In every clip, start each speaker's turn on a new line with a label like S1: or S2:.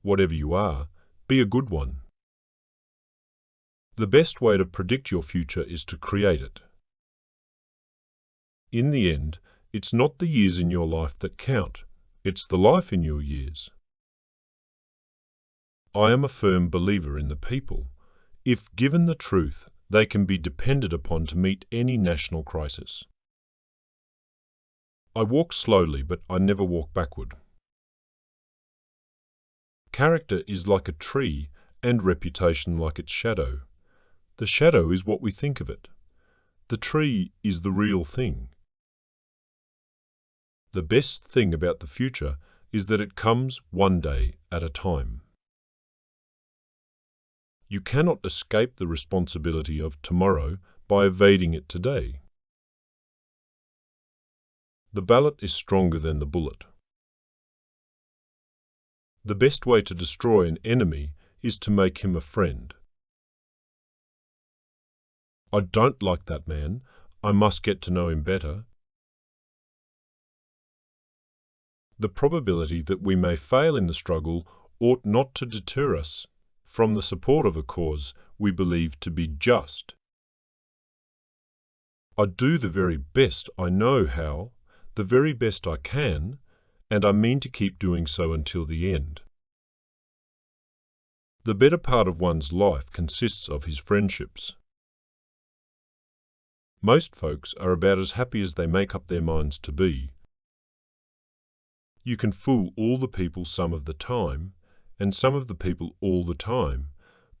S1: Whatever you are, be a good one. The best way to predict your future is to create it. In the end, it's not the years in your life that count, it's the life in your years. I am a firm believer in the people. If given the truth, they can be depended upon to meet any national crisis. I walk slowly, but I never walk backward. Character is like a tree and reputation like its shadow. The shadow is what we think of it. The tree is the real thing. The best thing about the future is that it comes one day at a time. You cannot escape the responsibility of tomorrow by evading it today. The ballot is stronger than the bullet. The best way to destroy an enemy is to make him a friend. I don't like that man. I must get to know him better. The probability that we may fail in the struggle ought not to deter us from the support of a cause we believe to be just. I do the very best I know how, the very best I can, and I mean to keep doing so until the end. The better part of one's life consists of his friendships. Most folks are about as happy as they make up their minds to be. You can fool all the people some of the time, and some of the people all the time,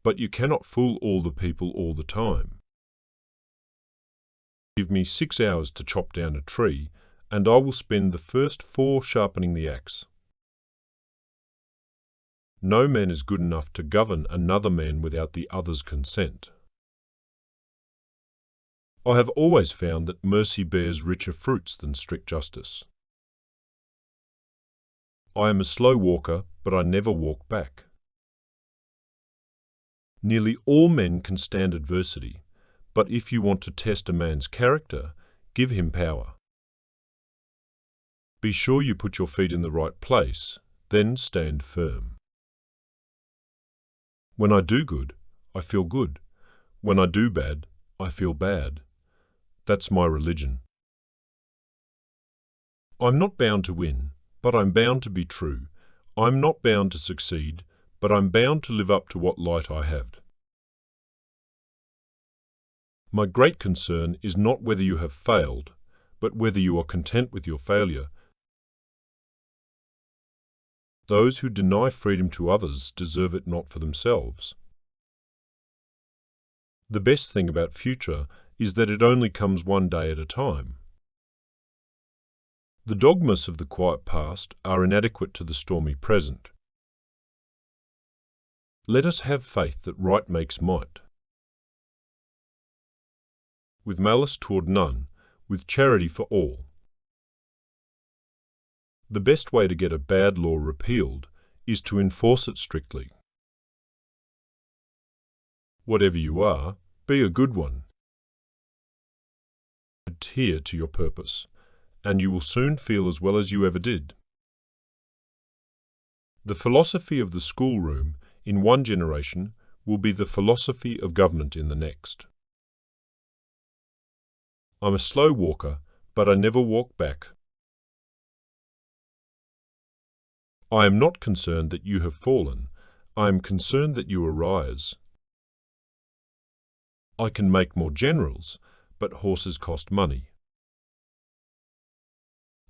S1: but you cannot fool all the people all the time. Give me 6 hours to chop down a tree, and I will spend the first 4 sharpening the axe. No man is good enough to govern another man without the other's consent. I have always found that mercy bears richer fruits than strict justice. I am a slow walker, but I never walk back. Nearly all men can stand adversity, but if you want to test a man's character, give him power. Be sure you put your feet in the right place, then stand firm. When I do good, I feel good. When I do bad, I feel bad. That's my religion. I'm not bound to win, but I'm bound to be true. I'm not bound to succeed, but I'm bound to live up to what light I have. My great concern is not whether you have failed, but whether you are content with your failure. Those who deny freedom to others deserve it not for themselves. The best thing about future is that it only comes one day at a time. The dogmas of the quiet past are inadequate to the stormy present. Let us have faith that right makes might. With malice toward none, with charity for all. The best way to get a bad law repealed is to enforce it strictly. Whatever you are, be a good one. Adhere to your purpose, and you will soon feel as well as you ever did. The philosophy of the schoolroom in one generation will be the philosophy of government in the next. I'm a slow walker, but I never walk back. I am not concerned that you have fallen. I am concerned that you arise. I can make more generals, but horses cost money.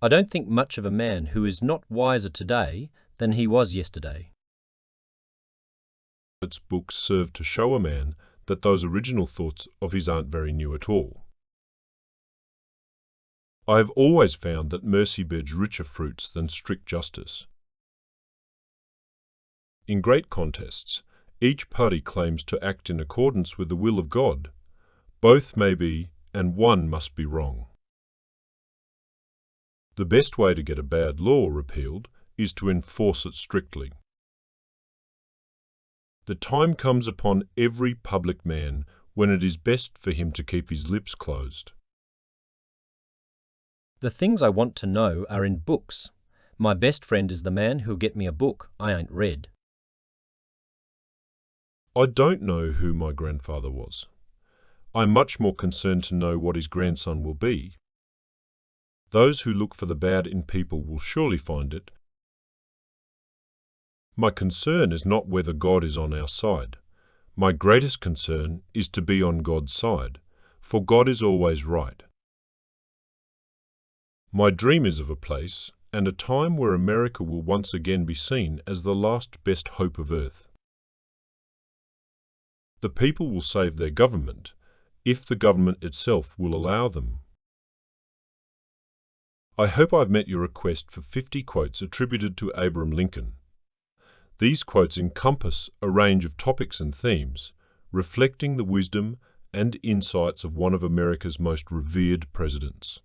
S2: I don't think much of a man who is not wiser today than he was yesterday.
S1: Its books serve to show a man that those original thoughts of his aren't very new at all. I have always found that mercy bears richer fruits than strict justice. In great contests, each party claims to act in accordance with the will of God. Both may be, and one must be wrong. The best way to get a bad law repealed is to enforce it strictly. The time comes upon every public man when it is best for him to keep his lips closed.
S2: The things I want to know are in books. My best friend is the man who'll get me a book I ain't read.
S1: I don't know who my grandfather was. I'm much more concerned to know what his grandson will be. Those who look for the bad in people will surely find it. My concern is not whether God is on our side. My greatest concern is to be on God's side, for God is always right. My dream is of a place and a time where America will once again be seen as the last best hope of earth. The people will save their government, if the government itself will allow them. I hope I've met your request for 50 quotes attributed to Abraham Lincoln. These quotes encompass a range of topics and themes, reflecting the wisdom and insights of one of America's most revered presidents.